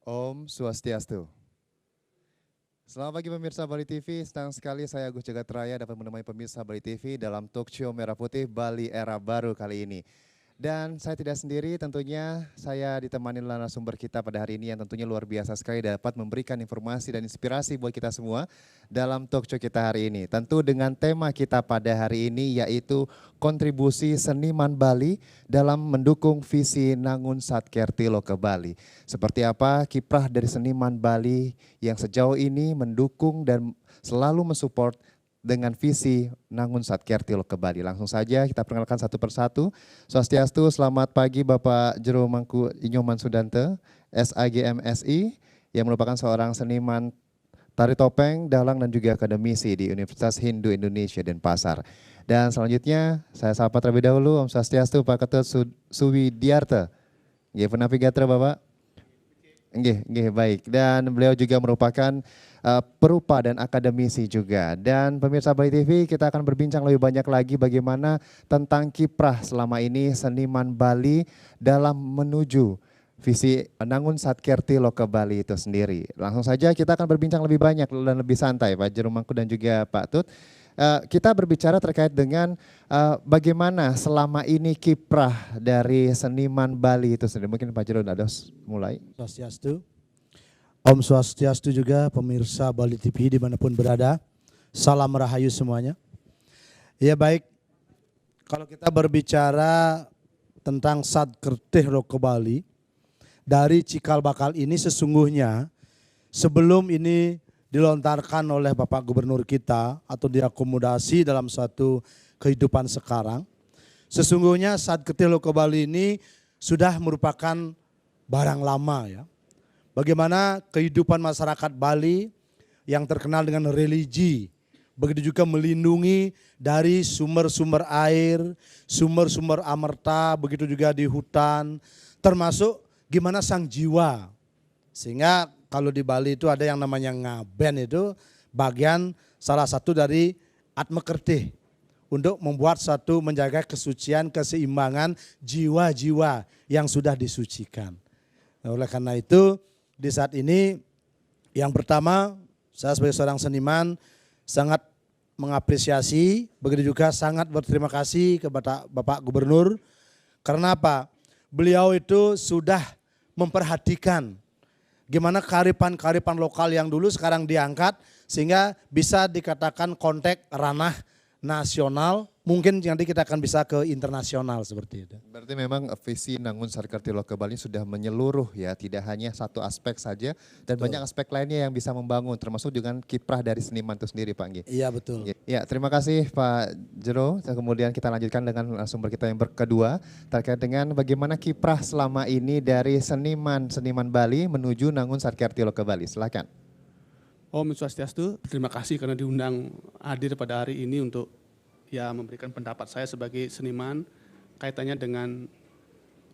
Om Swastiastu. Selamat pagi pemirsa Bali TV, senang sekali saya Agus Jagat Raya dapat menemani pemirsa Bali TV dalam talk show Merah Putih Bali Era Baru kali ini. Dan saya tidak sendiri, tentunya saya ditemani narasumber kita pada hari ini yang tentunya luar biasa sekali dapat memberikan informasi dan inspirasi buat kita semua dalam talk show kita hari ini. Tentu dengan tema kita pada hari ini yaitu kontribusi seniman Bali dalam mendukung visi Nangun Satkertilo ke Bali. Seperti apa kiprah dari seniman Bali yang sejauh ini mendukung dan selalu mensupport dengan visi Nangun Satkertilo ke Bali. Langsung saja kita perkenalkan satu persatu. Swastiastu, selamat pagi Bapak Jero Mangku Inyoman Sudante, SAGMSI, yang merupakan seorang seniman tari topeng, dalang dan juga akademisi di Universitas Hindu Indonesia Denpasar. Dan selanjutnya saya sapa terlebih dahulu Om Swastiastu Pak Ketut Suwidiarta. Nggih, penavigator Bapak. Nggih, baik. Dan beliau juga merupakan perupa dan akademisi juga. Dan pemirsa Bali TV, kita akan berbincang lebih banyak lagi bagaimana tentang kiprah selama ini seniman Bali dalam menuju visi Nangun Satkertilo ke Bali itu sendiri. Langsung saja kita akan berbincang lebih banyak dan lebih santai Pak Jerumangku dan juga Pak Tut. Kita berbicara terkait dengan bagaimana selama ini kiprah dari seniman Bali itu sendiri. Mungkin Pak Jero Dados mulai. Swastiastu. Om Swastiastu juga pemirsa Bali TV dimanapun berada. Salam rahayu semuanya. Ya baik, kalau kita berbicara tentang Satkertilo ke Bali, dari cikal bakal ini sesungguhnya sebelum ini dilontarkan oleh Bapak Gubernur kita atau diakomodasi dalam satu kehidupan sekarang, sesungguhnya Satkertilo ke Bali ini sudah merupakan barang lama ya. Bagaimana kehidupan masyarakat Bali yang terkenal dengan religi, begitu juga melindungi dari sumber-sumber air, sumber-sumber amerta, begitu juga di hutan, termasuk gimana sang jiwa. Sehingga kalau di Bali itu ada yang namanya ngaben, itu bagian salah satu dari Atmakertih untuk membuat satu menjaga kesucian, keseimbangan jiwa-jiwa yang sudah disucikan. Nah, oleh karena itu di saat ini yang pertama saya sebagai seorang seniman sangat mengapresiasi, begitu juga sangat berterima kasih kepada Bapak Gubernur. Karena apa? Beliau itu sudah memperhatikan gimana kearifan-kearifan lokal yang dulu sekarang diangkat sehingga bisa dikatakan konteks ranah nasional, mungkin nanti kita akan bisa ke internasional seperti itu. Berarti memang visi Nangun Satkertilo ke Bali sudah menyeluruh ya, tidak hanya satu aspek saja dan Betul. banyak aspek lainnya yang bisa membangun termasuk dengan kiprah dari seniman itu sendiri Pak Nggih. Iya betul. Ya, terima kasih Pak Jero. Kemudian kita lanjutkan dengan sumber kita yang kedua terkait dengan bagaimana kiprah selama ini dari seniman Bali menuju Nangun Satkertilo ke Bali. Silakan. Om Swastiastu, terima kasih karena diundang hadir pada hari ini untuk ya memberikan pendapat saya sebagai seniman kaitannya dengan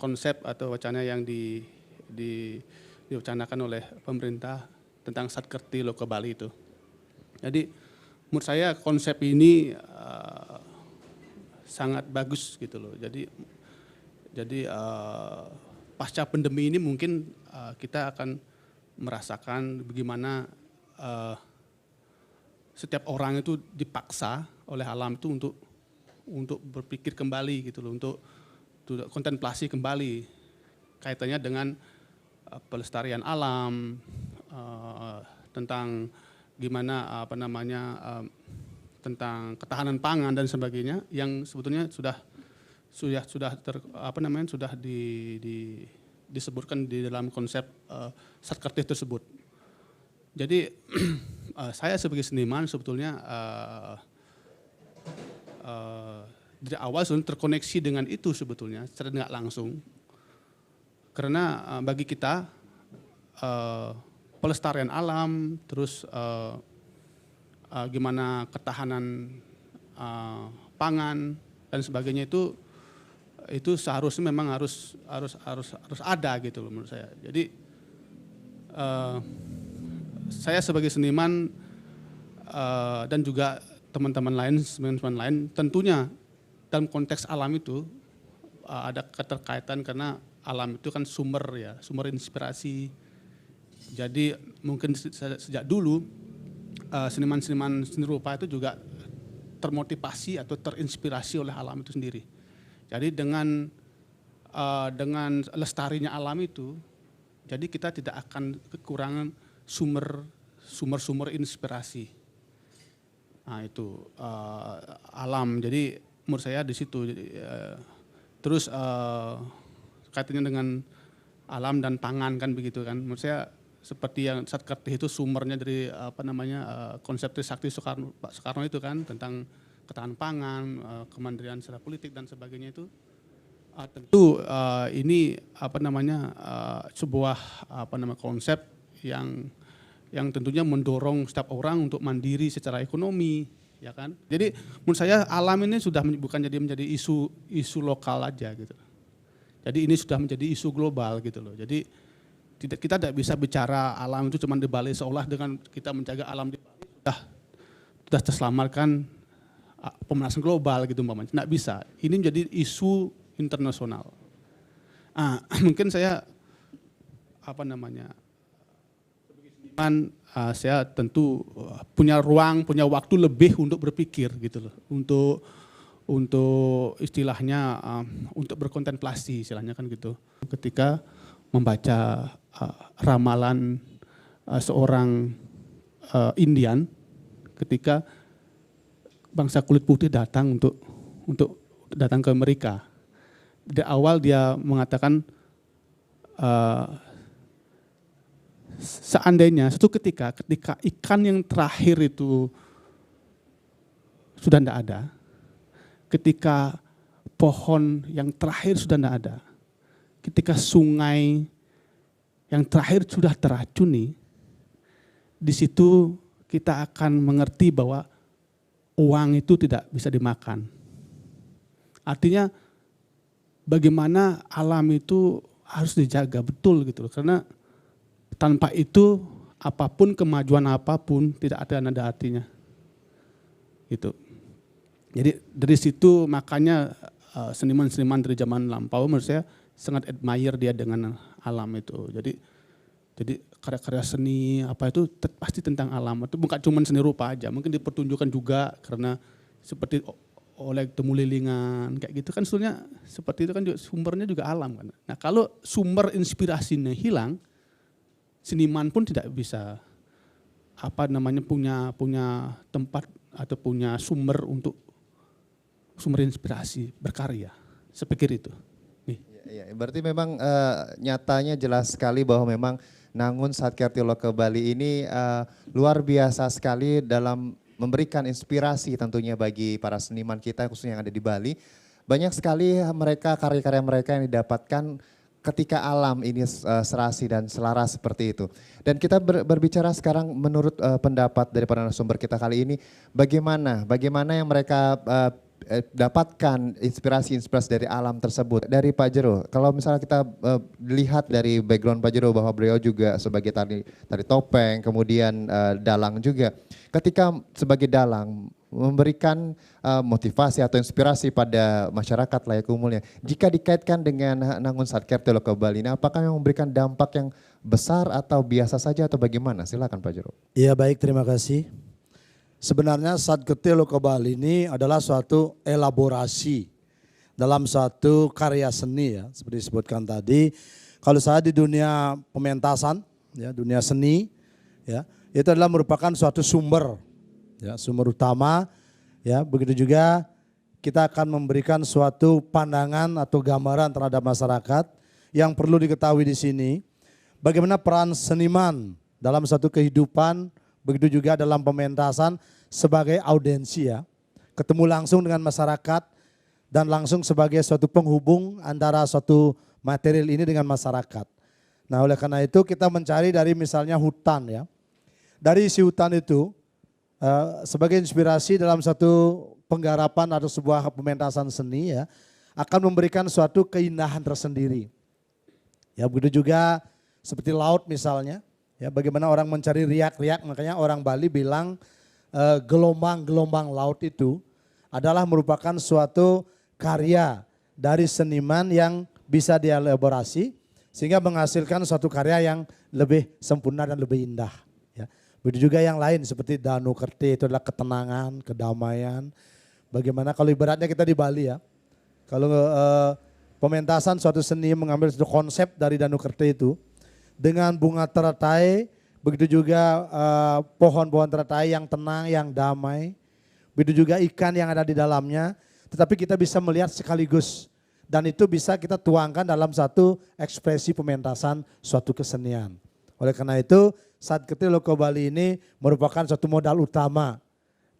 konsep atau wacana yang diwacanakan oleh pemerintah tentang Satkertilo ke Bali itu. Jadi menurut saya konsep ini sangat bagus gitu loh. Jadi pasca pandemi ini mungkin kita akan merasakan bagaimana setiap orang itu dipaksa oleh alam itu untuk berpikir kembali gitu loh, untuk kontemplasi kembali kaitannya dengan pelestarian alam, tentang gimana tentang ketahanan pangan dan sebagainya yang sebetulnya sudah disebutkan di dalam konsep Satkertih tersebut. Jadi saya sebagai seniman sebetulnya dari awal sudah terkoneksi dengan itu sebetulnya secara tidak langsung. Karena bagi kita pelestarian alam, terus gimana ketahanan pangan dan sebagainya itu seharusnya memang harus ada gitu loh menurut saya. Jadi saya sebagai seniman dan juga teman-teman lain tentunya dalam konteks alam itu ada keterkaitan karena alam itu kan sumber inspirasi Jadi mungkin sejak dulu seniman-seniman seni rupa itu juga termotivasi atau terinspirasi oleh alam itu sendiri. Jadi dengan lestarinya alam itu, jadi kita tidak akan kekurangan sumber inspirasi. Nah itu alam. Jadi menurut saya di situ. Terus kaitannya dengan alam dan pangan kan begitu kan. Menurut saya seperti yang Satkertih itu sumbernya dari konsep Trisakti Pak Soekarno itu kan tentang ketahanan pangan, kemandirian secara politik dan sebagainya itu. Tentu ini sebuah konsep yang tentunya mendorong setiap orang untuk mandiri secara ekonomi, ya kan. Jadi menurut saya alam ini sudah bukan menjadi isu lokal aja gitu. Jadi ini sudah menjadi isu global gitu loh. Jadi kita tidak bisa bicara alam itu cuma di Bali seolah dengan kita menjaga alam di Bali sudah terselamatkan pemanasan global gitu umpamanya. Tidak bisa. Ini menjadi isu internasional. Mungkin saya saya tentu punya ruang, punya waktu lebih untuk berpikir gitu loh, untuk istilahnya untuk berkontemplasi istilahnya kan gitu. Ketika membaca ramalan seorang Indian ketika bangsa kulit putih datang untuk datang ke Amerika. Di awal dia mengatakan seandainya suatu ketika ikan yang terakhir itu sudah tidak ada, ketika pohon yang terakhir sudah tidak ada, ketika sungai yang terakhir sudah teracuni, di situ kita akan mengerti bahwa uang itu tidak bisa dimakan. Artinya bagaimana alam itu harus dijaga betul gitu loh, karena tanpa itu apapun, kemajuan apapun tidak ada nada artinya. Gitu. Jadi dari situ makanya seniman-seniman dari zaman lampau menurut saya sangat admire dia dengan alam itu. Jadi karya-karya seni itu pasti tentang alam. Itu bukan cuma seni rupa aja, mungkin dipertunjukkan juga karena seperti oleh temu lilingan kayak gitu kan sebetulnya seperti itu kan juga, sumbernya juga alam kan. Nah kalau sumber inspirasinya hilang, seniman pun tidak bisa punya tempat atau punya sumber untuk sumber inspirasi berkarya. Saya pikir itu. Ya, berarti memang nyatanya jelas sekali bahwa memang Nangun Satkertih Loka Bali ini luar biasa sekali dalam memberikan inspirasi tentunya bagi para seniman kita khususnya yang ada di Bali. Banyak sekali karya-karya mereka yang didapatkan ketika alam ini serasi dan selaras seperti itu. Dan kita berbicara sekarang menurut pendapat dari para narasumber kita kali ini, bagaimana yang mereka dapatkan inspirasi dari alam tersebut. Dari Pak Jero, kalau misalnya kita lihat dari background Pak Jero bahwa beliau juga sebagai tari topeng, kemudian dalang juga. Ketika sebagai dalang memberikan motivasi atau inspirasi pada masyarakat layak umumnya. Jika dikaitkan dengan Nangun Satkertih Loka Bali, apakah yang memberikan dampak yang besar atau biasa saja atau bagaimana? Silakan Pak Jero. Iya baik, terima kasih. Sebenarnya Satkertih Loka Bali ini adalah suatu elaborasi dalam suatu karya seni ya, seperti disebutkan tadi. Kalau saya di dunia pementasan, ya, dunia seni, ya, itu adalah merupakan suatu sumber, ya, sumber utama. Ya, begitu juga kita akan memberikan suatu pandangan atau gambaran terhadap masyarakat yang perlu diketahui di sini. Bagaimana peran seniman dalam satu kehidupan, begitu juga dalam pementasan sebagai audiensi ya, ketemu langsung dengan masyarakat dan langsung sebagai suatu penghubung antara suatu material ini dengan masyarakat. Nah oleh karena itu kita mencari dari misalnya hutan ya, dari isi hutan itu sebagai inspirasi dalam satu penggarapan atau sebuah pementasan seni ya, akan memberikan suatu keindahan tersendiri. Ya begitu juga seperti laut misalnya. Ya, bagaimana orang mencari riak-riak, makanya orang Bali bilang gelombang-gelombang laut itu adalah merupakan suatu karya dari seniman yang bisa dielaborasi sehingga menghasilkan suatu karya yang lebih sempurna dan lebih indah. Ya. Begitu juga yang lain seperti Danu Kerti itu adalah ketenangan, kedamaian. Bagaimana kalau ibaratnya kita di Bali ya, kalau pementasan suatu seni mengambil satu konsep dari Danu Kerti itu dengan bunga teratai, begitu juga pohon-pohon teratai yang tenang, yang damai, begitu juga ikan yang ada di dalamnya, tetapi kita bisa melihat sekaligus. Dan itu bisa kita tuangkan dalam satu ekspresi pementasan suatu kesenian. Oleh karena itu, Satkerti Loko Bali ini merupakan suatu modal utama.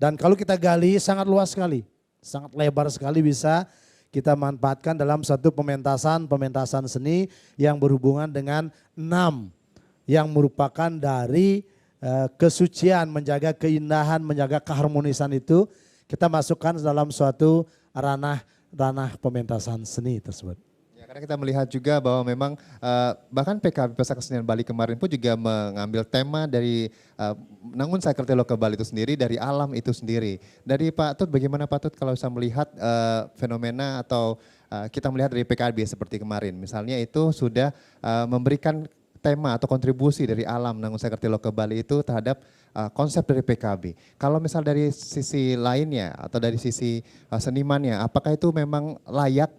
Dan kalau kita gali sangat luas sekali, sangat lebar sekali bisa kita manfaatkan dalam satu pementasan seni yang berhubungan dengan 6 yang merupakan dari kesucian, menjaga keindahan, menjaga keharmonisan itu kita masukkan dalam suatu ranah pementasan seni tersebut. Ya, karena kita melihat juga bahwa memang bahkan PKB Pesta Kesenian Bali kemarin pun juga mengambil tema dari Nangun Satkerti Loko Bali itu sendiri, dari alam itu sendiri. Dari Pak Tut, bagaimana Pak Tut kalau bisa melihat fenomena atau kita melihat dari PKB seperti kemarin, misalnya itu sudah memberikan tema atau kontribusi dari alam Nangun Satkerti Loko Bali itu terhadap konsep dari PKB. Kalau misal dari sisi lainnya atau dari sisi senimannya, apakah itu memang layak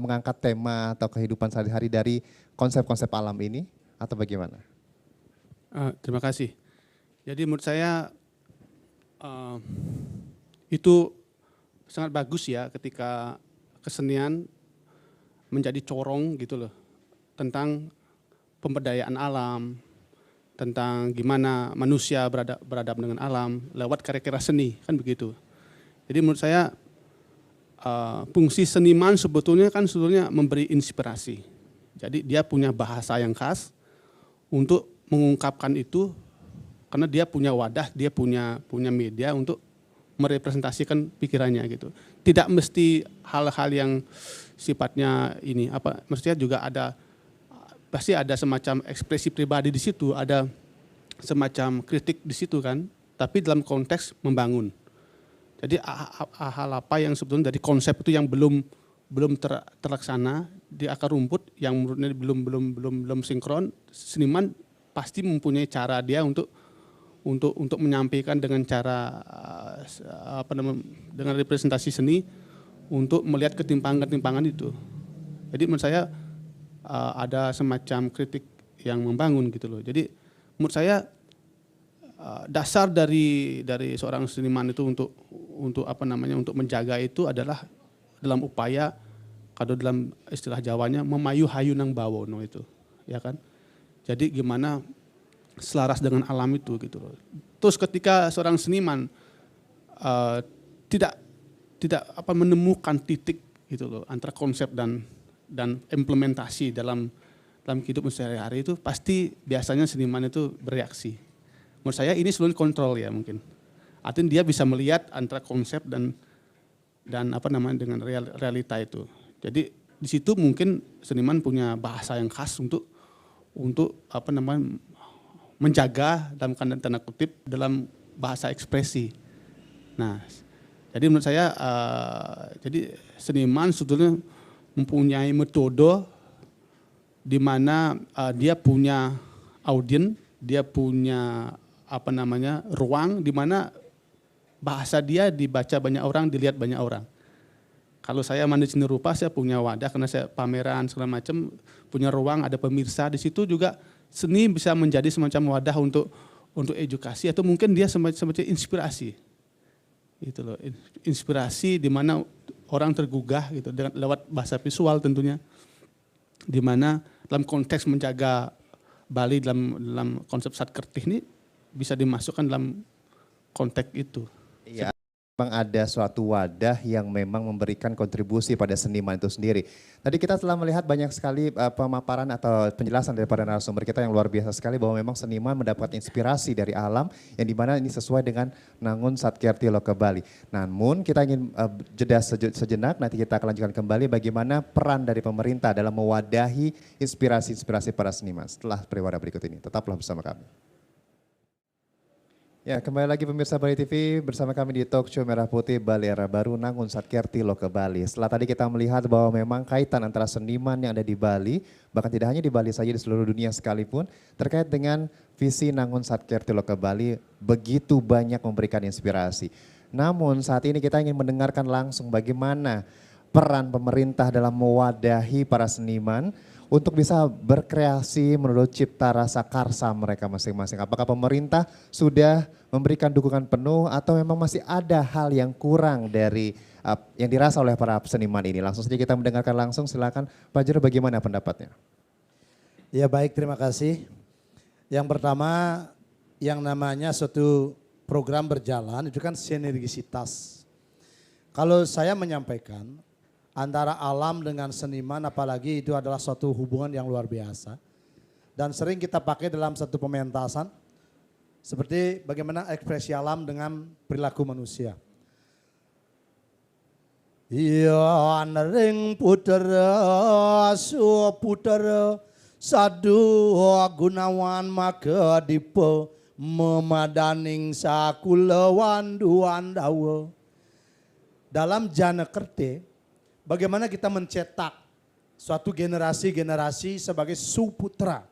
mengangkat tema atau kehidupan sehari-hari dari konsep-konsep alam ini atau bagaimana? Terima kasih. Jadi menurut saya itu sangat bagus ya ketika kesenian menjadi corong gitu loh tentang pemberdayaan alam, tentang gimana manusia beradab dengan alam lewat karya-karya seni, kan begitu. Jadi menurut saya fungsi seniman sebetulnya memberi inspirasi. Jadi dia punya bahasa yang khas untuk mengungkapkan itu karena dia punya wadah, dia punya media untuk merepresentasikan pikirannya gitu. Tidak mesti hal-hal yang sifatnya ini mestinya juga pasti ada semacam ekspresi pribadi di situ, ada semacam kritik di situ kan, tapi dalam konteks membangun. Jadi hal apa yang sebetulnya dari konsep itu yang belum terlaksana di akar rumput, yang menurutnya belum sinkron, seniman pasti mempunyai cara dia untuk menyampaikan dengan cara dengan representasi seni untuk melihat ketimpangan itu. Jadi menurut saya ada semacam kritik yang membangun gitu loh. Jadi menurut saya dasar dari seorang seniman itu untuk menjaga itu adalah dalam upaya, kalau dalam istilah Jawanya memayu hayu nang bawono itu, ya kan. Jadi gimana selaras dengan alam itu gitu loh. Terus ketika seorang seniman tidak menemukan titik gitu loh antara konsep dan implementasi dalam kehidupan sehari-hari itu, pasti biasanya seniman itu bereaksi. Menurut saya ini seluruh kontrol ya mungkin. Artinya dia bisa melihat antara konsep dan dengan realita itu. Jadi di situ mungkin seniman punya bahasa yang khas untuk menjaga dalam tanda kutip dalam bahasa ekspresi. Nah, jadi menurut saya jadi seniman sebetulnya mempunyai metode di mana dia punya audiens, dia punya ruang di mana bahasa dia dibaca banyak orang, dilihat banyak orang. Kalau saya Mandi Seni Rupa, saya punya wadah karena saya pameran segala macam, punya ruang, ada pemirsa di situ juga. Seni bisa menjadi semacam wadah untuk edukasi atau mungkin dia semacam inspirasi. Gitu loh, inspirasi di mana orang tergugah gitu dengan lewat bahasa visual tentunya, di mana dalam konteks menjaga Bali dalam konsep Satkerti ini bisa dimasukkan dalam konteks itu. Iya, memang ada suatu wadah yang memang memberikan kontribusi pada seniman itu sendiri. Tadi kita telah melihat banyak sekali pemaparan atau penjelasan daripada narasumber kita yang luar biasa sekali bahwa memang seniman mendapat inspirasi dari alam yang dimana ini sesuai dengan Nangun Satkerti Loko Bali. Namun kita ingin jeda sejenak, nanti kita akan lanjutkan kembali bagaimana peran dari pemerintah dalam mewadahi inspirasi-inspirasi para seniman setelah periwara berikut ini. Tetaplah bersama kami. Ya, kembali lagi pemirsa Bali TV bersama kami di Talk Show Merah Putih Bali Era Baru Nangun Satkerti Loka Bali. Setelah tadi kita melihat bahwa memang kaitan antara seniman yang ada di Bali, bahkan tidak hanya di Bali saja, di seluruh dunia sekalipun, terkait dengan visi Nangun Satkerti Loka Bali begitu banyak memberikan inspirasi. Namun saat ini kita ingin mendengarkan langsung bagaimana peran pemerintah dalam mewadahi para seniman untuk bisa berkreasi menurut cipta rasa karsa mereka masing-masing. Apakah pemerintah sudah memberikan dukungan penuh atau memang masih ada hal yang kurang dari yang dirasa oleh para seniman ini? Langsung saja kita mendengarkan langsung, silakan Pak Jero, bagaimana pendapatnya? Ya baik, terima kasih. Yang pertama, yang namanya suatu program berjalan itu kan sinergisitas. Kalau saya menyampaikan, antara alam dengan seniman apalagi itu adalah suatu hubungan yang luar biasa. Dan sering kita pakai dalam satu pementasan seperti bagaimana ekspresi alam dengan perilaku manusia. Iya nering puter su puter sadu gunawan maka dipe memadaning sakulawan duan dawa. Dalam jana kerte, bagaimana kita mencetak suatu generasi-generasi sebagai suputra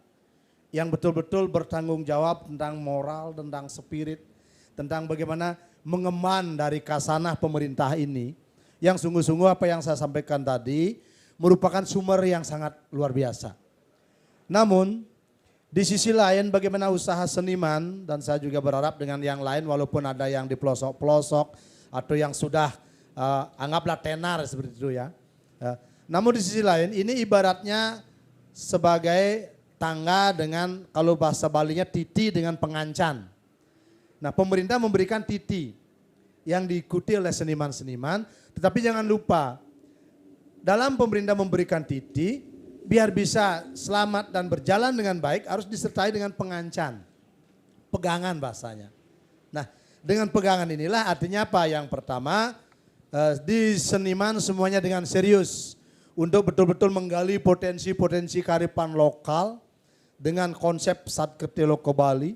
yang betul-betul bertanggung jawab tentang moral, tentang spirit, tentang bagaimana mengeman dari kasanah pemerintah ini. Yang sungguh-sungguh apa yang saya sampaikan tadi merupakan sumber yang sangat luar biasa. Namun di sisi lain bagaimana usaha seniman, dan saya juga berharap dengan yang lain walaupun ada yang di pelosok-pelosok atau yang sudah anggaplah tenar seperti itu ya. Namun di sisi lain ini ibaratnya sebagai tangga dengan kalau bahasa Balinya titi dengan pengancan. Nah pemerintah memberikan titi yang diikuti oleh seniman-seniman, tetapi jangan lupa dalam pemerintah memberikan titi biar bisa selamat dan berjalan dengan baik harus disertai dengan pengancan, pegangan bahasanya. Nah dengan pegangan inilah artinya apa? Yang pertama, di seniman semuanya dengan serius untuk betul-betul menggali potensi-potensi kearifan lokal dengan konsep Satkerti Loka Bali.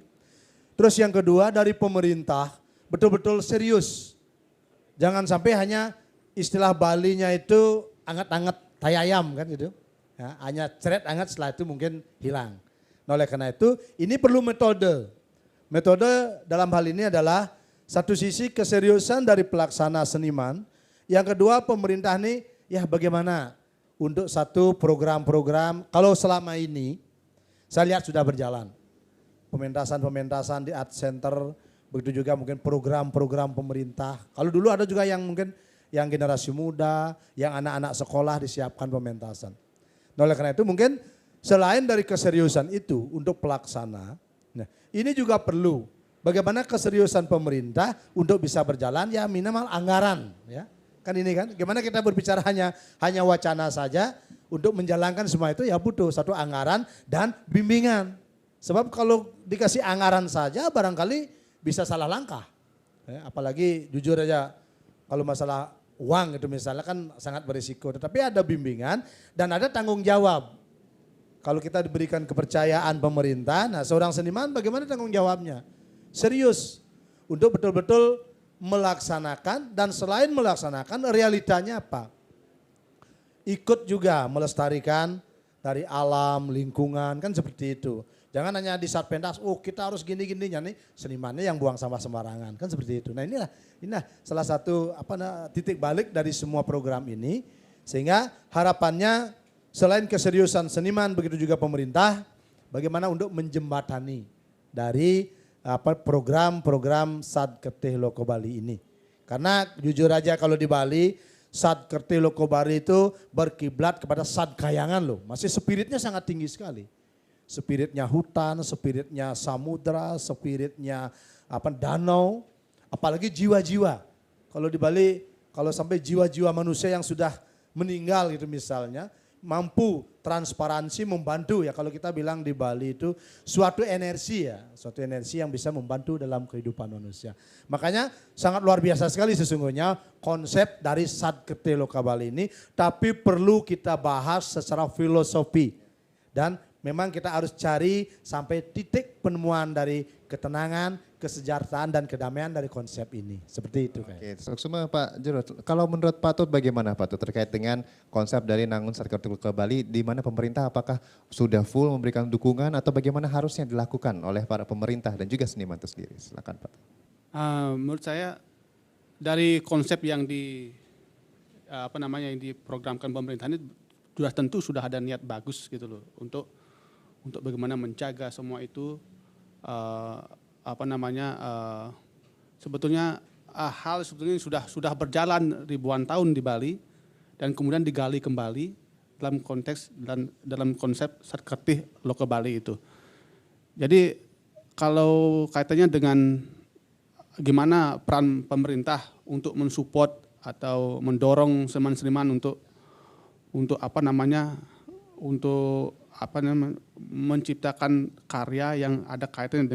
Terus yang kedua dari pemerintah betul-betul serius. Jangan sampai hanya istilah Balinya itu anget-anget tayayam kan gitu. Ya, hanya ceret anget setelah itu mungkin hilang. Nah, oleh karena itu ini perlu metode. Metode dalam hal ini adalah satu sisi keseriusan dari pelaksana seniman, yang kedua pemerintah ini ya bagaimana untuk satu program-program kalau selama ini saya lihat sudah berjalan. Pementasan-pementasan di art center, begitu juga mungkin program-program pemerintah. Kalau dulu ada juga yang mungkin yang generasi muda, yang anak-anak sekolah disiapkan pementasan. Nah, oleh karena itu mungkin selain dari keseriusan itu untuk pelaksana, nah ini juga perlu bagaimana keseriusan pemerintah untuk bisa berjalan ya minimal anggaran ya. Kan ini kan gimana kita berbicara hanya wacana saja untuk menjalankan semua itu ya butuh satu anggaran dan bimbingan. Sebab kalau dikasih anggaran saja barangkali bisa salah langkah. Ya, apalagi jujur aja kalau masalah uang itu misalnya kan sangat berisiko. Tetapi ada bimbingan dan ada tanggung jawab. Kalau kita diberikan kepercayaan pemerintah, nah seorang seniman bagaimana tanggung jawabnya? Serius untuk betul-betul melaksanakan dan selain melaksanakan realitanya apa? Ikut juga melestarikan dari alam, lingkungan kan seperti itu. Jangan hanya di saat pentas, oh kita harus gini-gini, nih senimannya yang buang sampah sembarangan kan seperti itu. Nah inilah salah satu titik balik dari semua program ini sehingga harapannya selain keseriusan seniman begitu juga pemerintah bagaimana untuk menjembatani dari program-program Satkerti Loka Bali ini. Karena jujur aja kalau di Bali Satkerti Loka Bali itu berkiblat kepada Sadkayangan loh. Masih spiritnya sangat tinggi sekali. Spiritnya hutan, spiritnya samudra, spiritnya danau, apalagi jiwa-jiwa. Kalau di Bali kalau sampai jiwa-jiwa manusia yang sudah meninggal gitu misalnya mampu transparansi membantu ya kalau kita bilang di Bali itu suatu energi yang bisa membantu dalam kehidupan manusia. Makanya sangat luar biasa sekali sesungguhnya konsep dari Satkerti Loka Bali ini, tapi perlu kita bahas secara filosofi dan Memang kita harus cari sampai titik penemuan dari ketenangan, kesejahteraan dan kedamaian dari konsep ini. Seperti itu kayak. Oke, semua Pak Jero. Kalau menurut Pak Tut bagaimana Pak Tut terkait dengan konsep dari Nangun Satkatih ke Bali, di mana pemerintah apakah sudah full memberikan dukungan atau bagaimana harusnya dilakukan oleh para pemerintah dan juga seniman itu sendiri? Silakan Pak. Menurut saya dari konsep yang yang diprogramkan pemerintah ini sudah tentu sudah ada niat bagus gitu loh untuk bagaimana menjaga semua itu sebetulnya hal sebetulnya sudah berjalan ribuan tahun di Bali dan kemudian digali kembali dalam konteks dan dalam konsep Satkatih Loka Bali itu. Jadi kalau kaitannya dengan gimana peran pemerintah untuk mensupport atau mendorong seniman-seniman untuk menciptakan karya yang ada kaitannya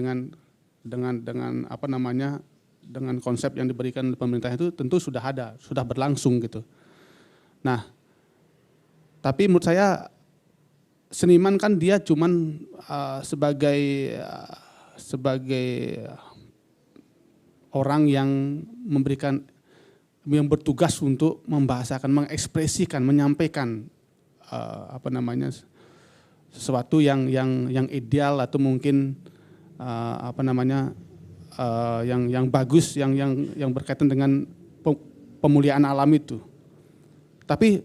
dengan konsep yang diberikan oleh pemerintah itu tentu sudah ada, sudah berlangsung gitu. Nah, tapi menurut saya seniman kan dia cuman sebagai orang yang yang bertugas untuk membahasakan, mengekspresikan, menyampaikan sesuatu yang ideal atau mungkin yang bagus, yang berkaitan dengan pemuliaan alam itu. Tapi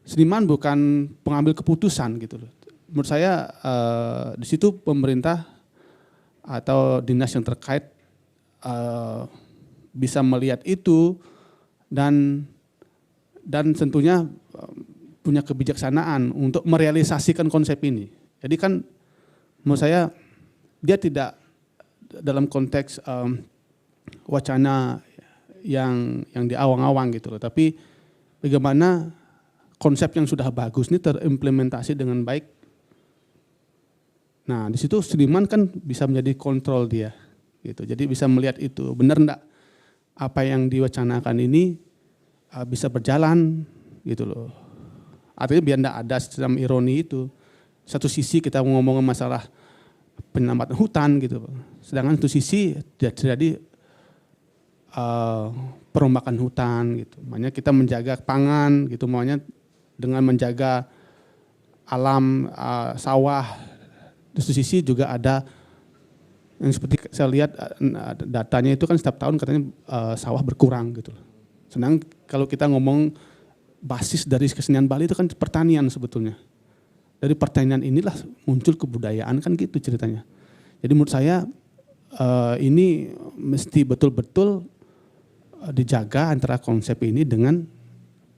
seniman bukan pengambil keputusan gitu loh. Menurut saya di situ pemerintah atau dinas yang terkait bisa melihat itu dan tentunya punya kebijaksanaan untuk merealisasikan konsep ini. Jadi kan menurut saya dia tidak dalam konteks wacana yang di awang-awang gitu loh, tapi bagaimana konsep yang sudah bagus ini terimplementasi dengan baik. Nah, di situ seniman kan bisa menjadi kontrol dia gitu. Jadi bisa melihat itu benar enggak apa yang diwacanakan ini bisa berjalan gitu loh. Artinya biar enggak ada sistem ironi itu. Satu sisi kita ngomongin masalah penyelamatan hutan gitu, sedangkan satu sisi terjadi perombakan hutan gitu. Makanya kita menjaga pangan gitu, makanya dengan menjaga alam sawah. Di satu sisi juga ada yang seperti saya lihat datanya itu kan setiap tahun katanya sawah berkurang gitu. Sedangkan kalau kita ngomong basis dari kesenian Bali itu kan pertanian sebetulnya. Dari pertanian inilah muncul kebudayaan kan gitu ceritanya. Jadi menurut saya ini mesti betul-betul dijaga antara konsep ini dengan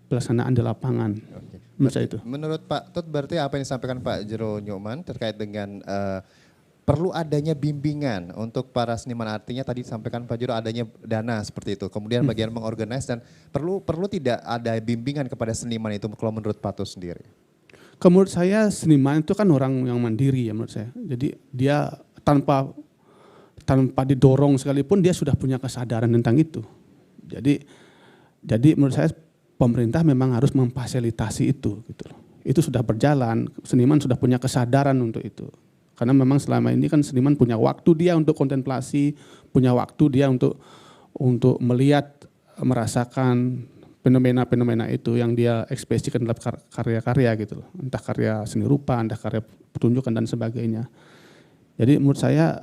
pelaksanaan di lapangan. Oke. Menurut saya itu. Menurut Pak Tut berarti apa yang disampaikan Pak Jero Nyoman terkait dengan perlu adanya bimbingan untuk para seniman, artinya tadi disampaikan Pak Jero adanya dana seperti itu. Kemudian bagian mengorganize dan perlu tidak ada bimbingan kepada seniman itu kalau menurut Pak Tut sendiri. Menurut saya seniman itu kan orang yang mandiri ya menurut saya. Jadi dia tanpa didorong sekalipun dia sudah punya kesadaran tentang itu. Jadi menurut saya pemerintah memang harus memfasilitasi itu gitu loh. Itu sudah berjalan, seniman sudah punya kesadaran untuk itu. Karena memang selama ini kan seniman punya waktu dia untuk kontemplasi, punya waktu dia untuk melihat, merasakan fenomena-fenomena itu yang dia ekspresikan dalam karya-karya gitu loh. Entah karya seni rupa, entah karya pertunjukan dan sebagainya. Jadi menurut saya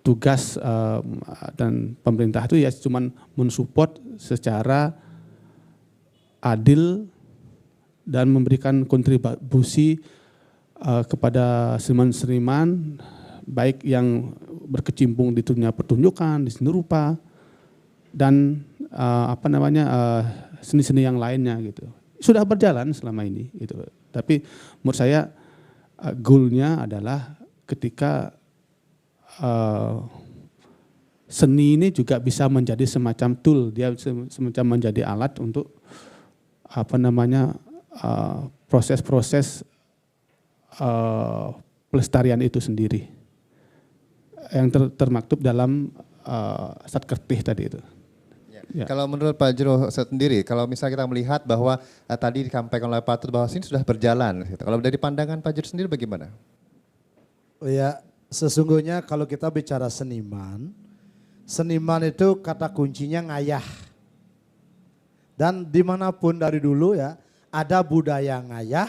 tugas dan pemerintah itu ya cuman mensupport secara adil dan memberikan kontribusi kepada seniman-seniman baik yang berkecimpung di dunia pertunjukan, di seni rupa dan seni-seni yang lainnya gitu. Sudah berjalan selama ini gitu. Tapi menurut saya goalnya adalah ketika seni ini juga bisa menjadi semacam tool, dia semacam menjadi alat untuk proses-proses pelestarian itu sendiri yang termaktub dalam Satkatih tadi itu. Ya. Ya. Kalau menurut Pak Jero sendiri, kalau misalnya kita melihat bahwa tadi disampaikan oleh Pak Tut bahwa ini sudah berjalan, gitu. Kalau dari pandangan Pak Jero sendiri bagaimana? Oh ya, sesungguhnya kalau kita bicara seniman, seniman itu kata kuncinya ngayah. Dan dimanapun dari dulu ya, ada budaya ngayah,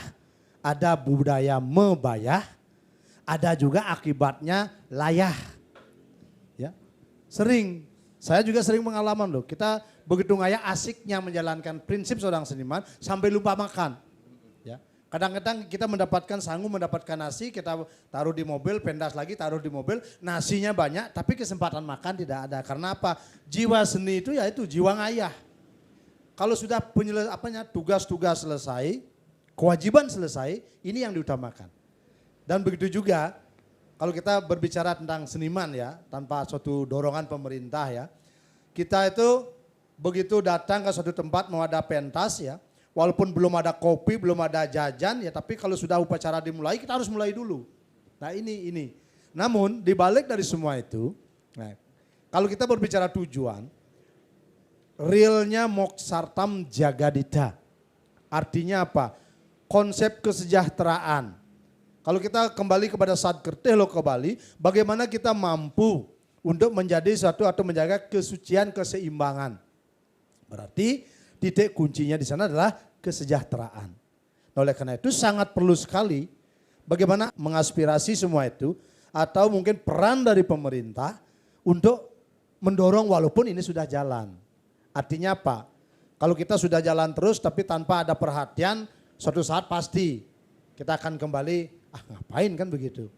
ada budaya mebayah, ada juga akibatnya layah. Ya, saya juga sering pengalaman loh, kita begitu ngayah asiknya menjalankan prinsip seorang seniman sampai lupa makan. Ya, kadang-kadang kita mendapatkan nasi, kita taruh di mobil, pentas lagi, taruh di mobil, nasinya banyak, tapi kesempatan makan tidak ada. Karena apa? Jiwa seni itu ya itu jiwa ngayah. Kalau sudah tugas-tugas selesai, kewajiban selesai, ini yang diutamakan. Dan begitu juga kalau kita berbicara tentang seniman ya, tanpa suatu dorongan pemerintah ya, kita itu begitu datang ke suatu tempat mau ada pentas ya, walaupun belum ada kopi, belum ada jajan ya, tapi kalau sudah upacara dimulai, kita harus mulai dulu. Nah ini. Namun dibalik dari semua itu, kalau kita berbicara tujuan, realnya Moksartam Jagadita. Artinya apa? Konsep kesejahteraan. Kalau kita kembali kepada Sadkerteh Loka Bali, bagaimana kita mampu untuk menjadi satu atau menjaga kesucian keseimbangan. Berarti titik kuncinya di sana adalah kesejahteraan. Nah, oleh karena itu sangat perlu sekali bagaimana mengaspirasi semua itu atau mungkin peran dari pemerintah untuk mendorong walaupun ini sudah jalan. Artinya apa? Kalau kita sudah jalan terus tapi tanpa ada perhatian, suatu saat pasti kita akan kembali, ngapain kan begitu.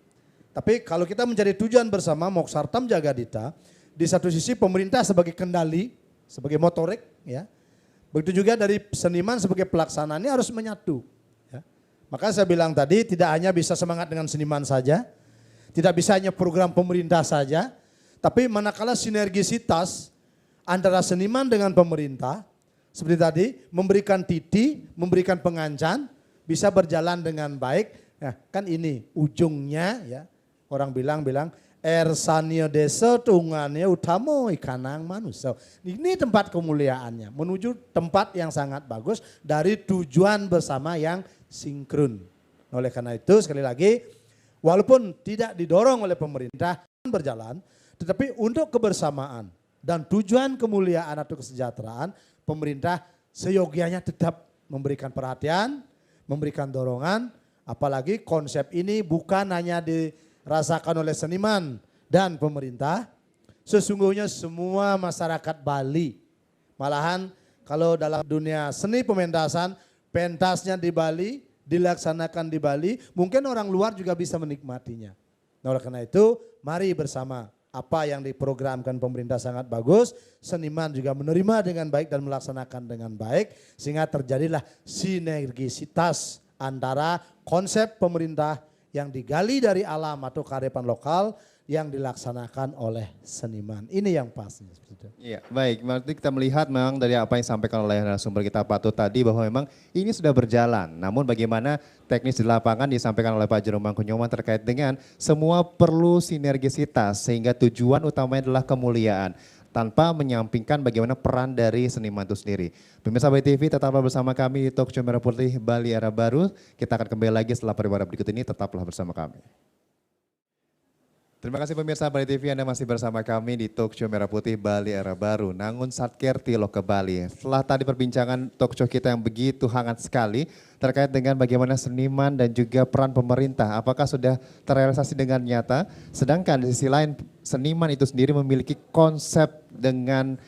Tapi kalau kita mencari tujuan bersama Moksartam Jagadita, di satu sisi pemerintah sebagai kendali, sebagai motorik, ya. Begitu juga dari seniman sebagai pelaksana ini harus menyatu. Ya. Maka saya bilang tadi tidak hanya bisa semangat dengan seniman saja, tidak bisa hanya program pemerintah saja, tapi manakala sinergisitas antara seniman dengan pemerintah, seperti tadi, memberikan titi, memberikan pengancan, bisa berjalan dengan baik. Nah, kan ini ujungnya ya, orang bilang ersania desa tungannya utama ikanang manusia. Ini tempat kemuliaannya, menuju tempat yang sangat bagus dari tujuan bersama yang sinkron. Oleh karena itu sekali lagi, walaupun tidak didorong oleh pemerintah berjalan, tetapi untuk kebersamaan dan tujuan kemuliaan atau kesejahteraan, pemerintah seyogianya tetap memberikan perhatian, memberikan dorongan, apalagi konsep ini bukan hanya dirasakan oleh seniman dan pemerintah, sesungguhnya semua masyarakat Bali. Malahan kalau dalam dunia seni pementasan, pentasnya di Bali, dilaksanakan di Bali, mungkin orang luar juga bisa menikmatinya. Nah, oleh karena itu, mari bersama. Apa yang diprogramkan pemerintah sangat bagus, seniman juga menerima dengan baik dan melaksanakan dengan baik, sehingga terjadilah sinergisitas antara konsep pemerintah yang digali dari alam atau kearifan lokal yang dilaksanakan oleh seniman. Ini yang pasnya. Iya, baik. Berarti kita melihat memang dari apa yang disampaikan oleh narasumber kita Pak Tut tadi bahwa memang ini sudah berjalan. Namun bagaimana teknis di lapangan disampaikan oleh Pak Jero Mangkunyoman terkait dengan semua perlu sinergisitas sehingga tujuan utamanya adalah kemuliaan tanpa menyampingkan bagaimana peran dari seniman itu sendiri. Pemirsa Bali TV tetaplah bersama kami di Talk Show Merah Putih Bali Era Baru. Kita akan kembali lagi setelah pariwara berikut ini, tetaplah bersama kami. Terima kasih pemirsa Bali TV, Anda masih bersama kami di Talk Show Merah Putih Bali Era Baru, Nangun Satkerti Loka Bali. Setelah tadi perbincangan talk show kita yang begitu hangat sekali terkait dengan bagaimana seniman dan juga peran pemerintah, apakah sudah terrealisasi dengan nyata, sedangkan di sisi lain seniman itu sendiri memiliki konsep dengan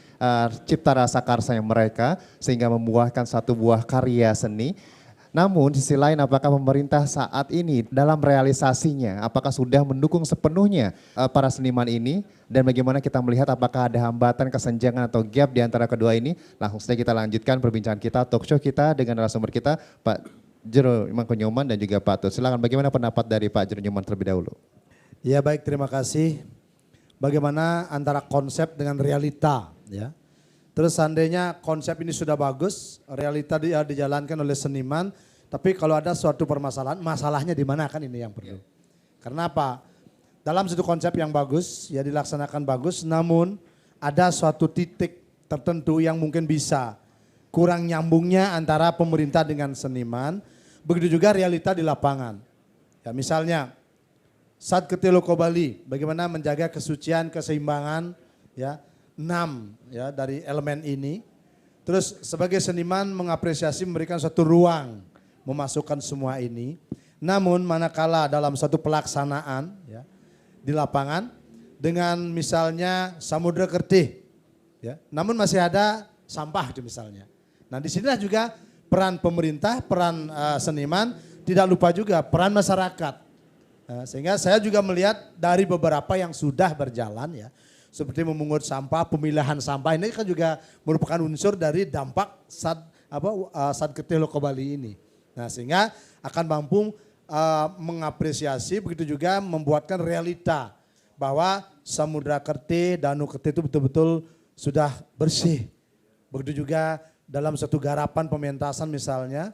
cipta rasa karsanya mereka sehingga membuahkan satu buah karya seni. Namun di sisi lain apakah pemerintah saat ini dalam realisasinya apakah sudah mendukung sepenuhnya para seniman ini dan bagaimana kita melihat apakah ada hambatan, kesenjangan atau gap di antara kedua ini. Langsung saja kita lanjutkan perbincangan kita, talk show kita dengan narasumber kita Pak Jero Mangkunyoman dan juga Pak Tut. Silakan bagaimana pendapat dari Pak Jero Mangkunyoman terlebih dahulu. Ya baik, terima kasih. Bagaimana antara konsep dengan realita ya. Terus seandainya konsep ini sudah bagus, realita dijalankan oleh seniman, tapi kalau ada suatu permasalahan, masalahnya di mana kan ini yang perlu. Karena apa? Dalam satu konsep yang bagus, ya dilaksanakan bagus, namun ada suatu titik tertentu yang mungkin bisa. Kurang nyambungnya antara pemerintah dengan seniman, begitu juga realita di lapangan. Ya, misalnya Sad Ketih Loko Bali, bagaimana menjaga kesucian, keseimbangan, ya 6 ya dari elemen ini. Terus sebagai seniman mengapresiasi, memberikan satu ruang memasukkan semua ini. Namun manakala dalam satu pelaksanaan ya, di lapangan dengan misalnya Samudra Kertih, ya, namun masih ada sampah itu misalnya. Nah disinilah juga peran pemerintah, peran seniman, tidak lupa juga peran masyarakat. Nah, sehingga saya juga melihat dari beberapa yang sudah berjalan ya, seperti memungut sampah, pemilahan sampah, ini kan juga merupakan unsur dari dampak Sad Ketih Loko Bali ini. Nah sehingga akan mampu mengapresiasi, begitu juga membuatkan realita bahwa Samudra Kertih, Danau Kertih itu betul-betul sudah bersih. Begitu juga dalam satu garapan pementasan misalnya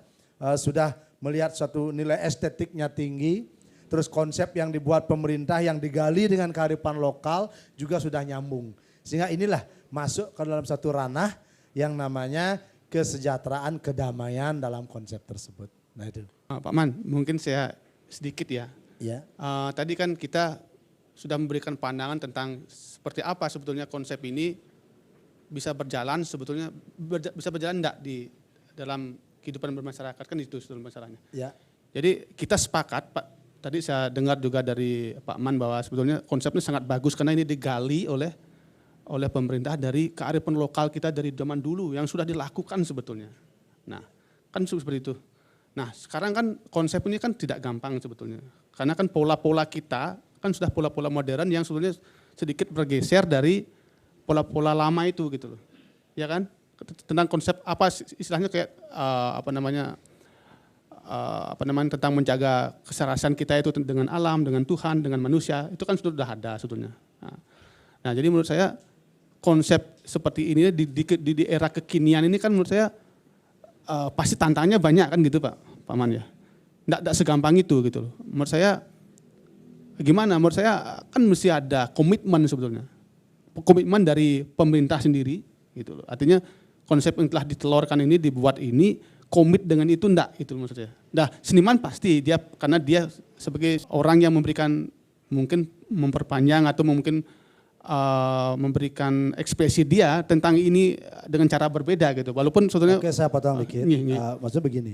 sudah melihat suatu nilai estetiknya tinggi. Terus konsep yang dibuat pemerintah yang digali dengan kearifan lokal juga sudah nyambung. Sehingga inilah masuk ke dalam satu ranah yang namanya kesejahteraan, kedamaian dalam konsep tersebut. Nah itu. Pak Man, mungkin saya sedikit ya. Ya. Tadi kan kita sudah memberikan pandangan tentang seperti apa sebetulnya konsep ini bisa berjalan, sebetulnya bisa berjalan enggak di dalam kehidupan bermasyarakat, kan itu sebetulnya masalahnya. Ya. Jadi kita sepakat Pak, tadi saya dengar juga dari Pak Man bahwa sebetulnya konsepnya sangat bagus karena ini digali oleh pemerintah dari kearifan lokal kita dari zaman dulu yang sudah dilakukan sebetulnya. Nah, kan seperti itu. Nah, sekarang kan konsep ini kan tidak gampang sebetulnya. Karena kan pola-pola kita kan sudah pola-pola modern yang sebetulnya sedikit bergeser dari pola-pola lama itu gitu loh. Ya kan? Tentang konsep apa istilahnya kayak tentang menjaga keserasan kita itu dengan alam, dengan Tuhan, dengan manusia, itu kan sudah ada sebetulnya. Nah jadi menurut saya konsep seperti ini di era kekinian ini kan menurut saya pasti tantangannya banyak kan gitu Pak Man ya. Nggak segampang itu gitu loh. Menurut saya gimana? Menurut saya kan mesti ada komitmen sebetulnya. Komitmen dari pemerintah sendiri gitu loh. Artinya konsep yang telah ditelurkan ini, dibuat ini, komit dengan itu enggak itu maksudnya. Nah, seniman pasti dia karena dia sebagai orang yang memberikan mungkin memperpanjang atau mungkin memberikan ekspresi dia tentang ini dengan cara berbeda gitu. Walaupun sebetulnya Oke, saya potong dikit. Maksudnya begini.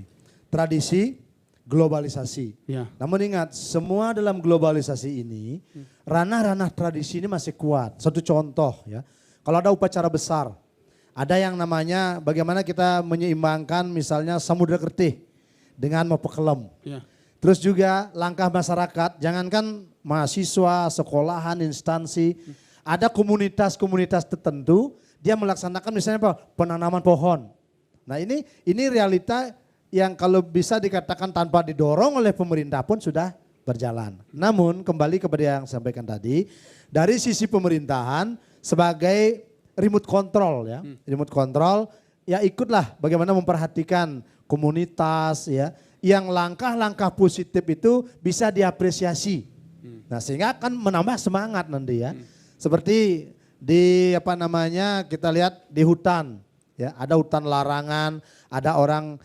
Tradisi, globalisasi. Ya. Namun ingat, semua dalam globalisasi ini ranah-ranah tradisi ini masih kuat. Satu contoh ya. Kalau ada upacara besar, ada yang namanya bagaimana kita menyeimbangkan misalnya Samudra Kertih dengan Mapakelem. Ya. Terus juga langkah masyarakat, jangankan mahasiswa, sekolahan, instansi, ada komunitas-komunitas tertentu dia melaksanakan misalnya apa? Penanaman pohon. Nah ini realita yang kalau bisa dikatakan tanpa didorong oleh pemerintah pun sudah berjalan. Namun kembali kepada yang saya sampaikan tadi, dari sisi pemerintahan sebagai remote control ya, remote control ya ikutlah bagaimana memperhatikan komunitas ya, yang langkah-langkah positif itu bisa diapresiasi. Nah sehingga akan menambah semangat nanti ya. Seperti di kita lihat di hutan ya, ada hutan larangan, ada orang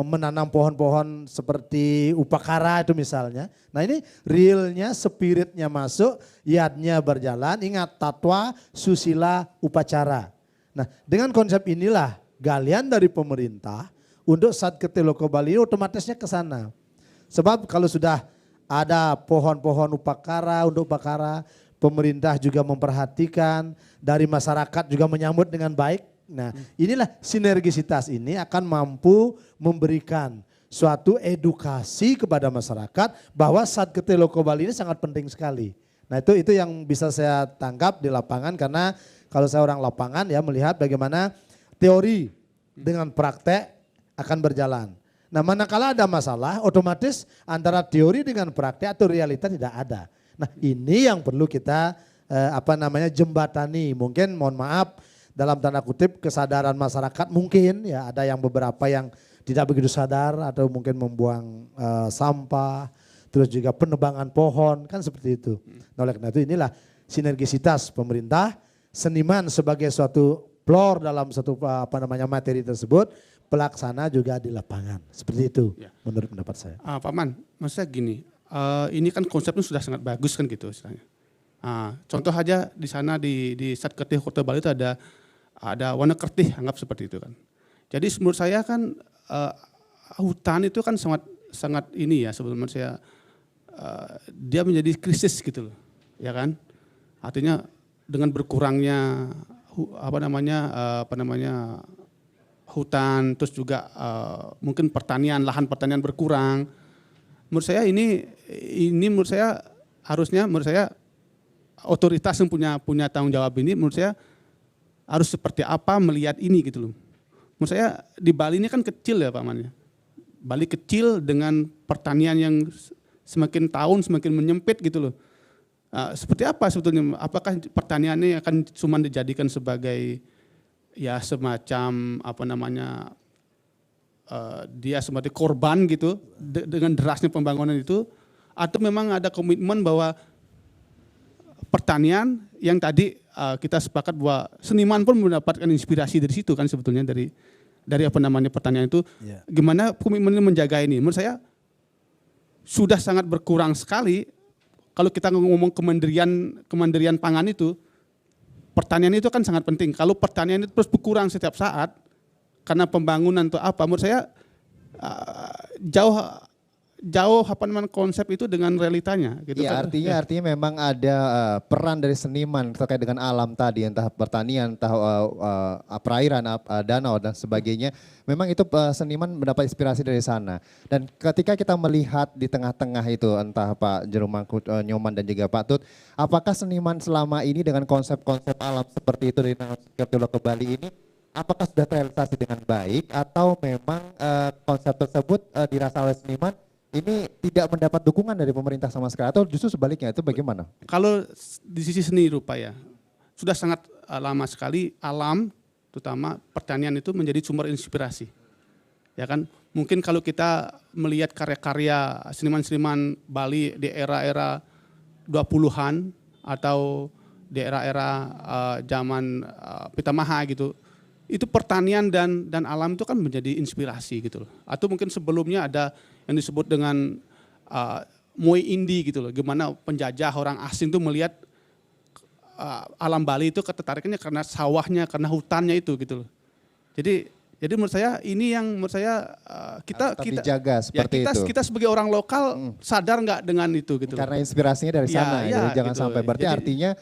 menanam pohon-pohon seperti upakara itu misalnya. Nah ini realnya, spiritnya masuk, yadnya berjalan, ingat tatwa, susila, upacara. Nah dengan konsep inilah galian dari pemerintah untuk Sad Ketih Loko Bali otomatisnya ke sana. Sebab kalau sudah ada pohon-pohon upakara, untuk upakara, pemerintah juga memperhatikan, dari masyarakat juga menyambut dengan baik. Nah inilah sinergisitas ini akan mampu memberikan suatu edukasi kepada masyarakat bahwa Sad Ketih Loko Bali ini sangat penting sekali. Nah itu yang bisa saya tangkap di lapangan karena kalau saya orang lapangan ya melihat bagaimana teori dengan praktek akan berjalan. Nah manakala ada masalah otomatis antara teori dengan praktek atau realita tidak ada. Nah ini yang perlu kita jembatani. Mungkin mohon maaf dalam tanda kutip kesadaran masyarakat mungkin ya ada yang beberapa yang tidak begitu sadar atau mungkin membuang sampah, terus juga penebangan pohon kan seperti itu. Nah oleh karena itu inilah sinergisitas pemerintah, seniman sebagai suatu eksplor dalam satu materi tersebut, pelaksana juga di lapangan. Seperti itu menurut pendapat saya. Pak Man, maksudnya gini, ini kan konsepnya sudah sangat bagus kan gitu istilahnya. Contoh aja di sana di Satkertih Kota Bali itu ada warna kertih, anggap seperti itu kan. Jadi menurut saya kan hutan itu kan sangat ini ya sebelumnya saya dia menjadi krisis gitu loh, ya kan? Artinya dengan berkurangnya hutan, terus juga mungkin lahan pertanian berkurang. Menurut saya ini menurut saya harusnya otoritas yang punya tanggung jawab ini menurut saya harus seperti apa melihat ini gitu loh. Menurut saya di Bali ini kan kecil ya Pak Man ya. Bali kecil dengan pertanian yang semakin tahun semakin menyempit gitu loh. Seperti apa sebetulnya? Apakah pertaniannya akan cuma dijadikan sebagai ya semacam dia seperti korban gitu dengan derasnya pembangunan itu, atau memang ada komitmen bahwa pertanian yang tadi kita sepakat bahwa seniman pun mendapatkan inspirasi dari situ kan sebetulnya dari pertanian itu. Gimana komitmen menjaga ini? Menurut saya sudah sangat berkurang sekali. Kalau kita ngomong kemandirian pangan itu, pertanian itu kan sangat penting. Kalau pertanian itu terus berkurang setiap saat karena pembangunan atau apa, menurut saya jauh konsep itu dengan realitanya gitu ya, kan. artinya memang ada peran dari seniman terkait dengan alam tadi, entah pertanian, entah perairan, danau dan sebagainya. Memang itu seniman mendapat inspirasi dari sana. Dan ketika kita melihat di tengah-tengah itu entah Pak Jerumangkut, Nyoman dan juga Pak Tut, apakah seniman selama ini dengan konsep-konsep alam seperti itu di Satkertih ke Bali ini apakah sudah terrealisasi dengan baik atau memang konsep tersebut dirasa oleh seniman ini tidak mendapat dukungan dari pemerintah sama sekali atau justru sebaliknya, itu bagaimana? Kalau di sisi seni rupa ya, sudah sangat lama sekali alam, terutama pertanian itu menjadi sumber inspirasi. Ya kan, mungkin kalau kita melihat karya-karya seniman-seniman Bali di era-era 20-an atau di era-era zaman Pitamaha gitu, itu pertanian dan alam itu kan menjadi inspirasi gitu loh. Atau mungkin sebelumnya ada yang disebut dengan Muay Indi gitu loh. Gimana penjajah orang asing tuh melihat alam Bali itu ketertarikannya karena sawahnya, karena hutannya itu gitu loh. Jadi menurut saya ini yang menurut saya kita dijaga seperti itu. Kita sebagai orang lokal sadar nggak dengan itu gitu. Karena inspirasinya dari sana, jadi jangan gitu. Sampai. Berarti artinya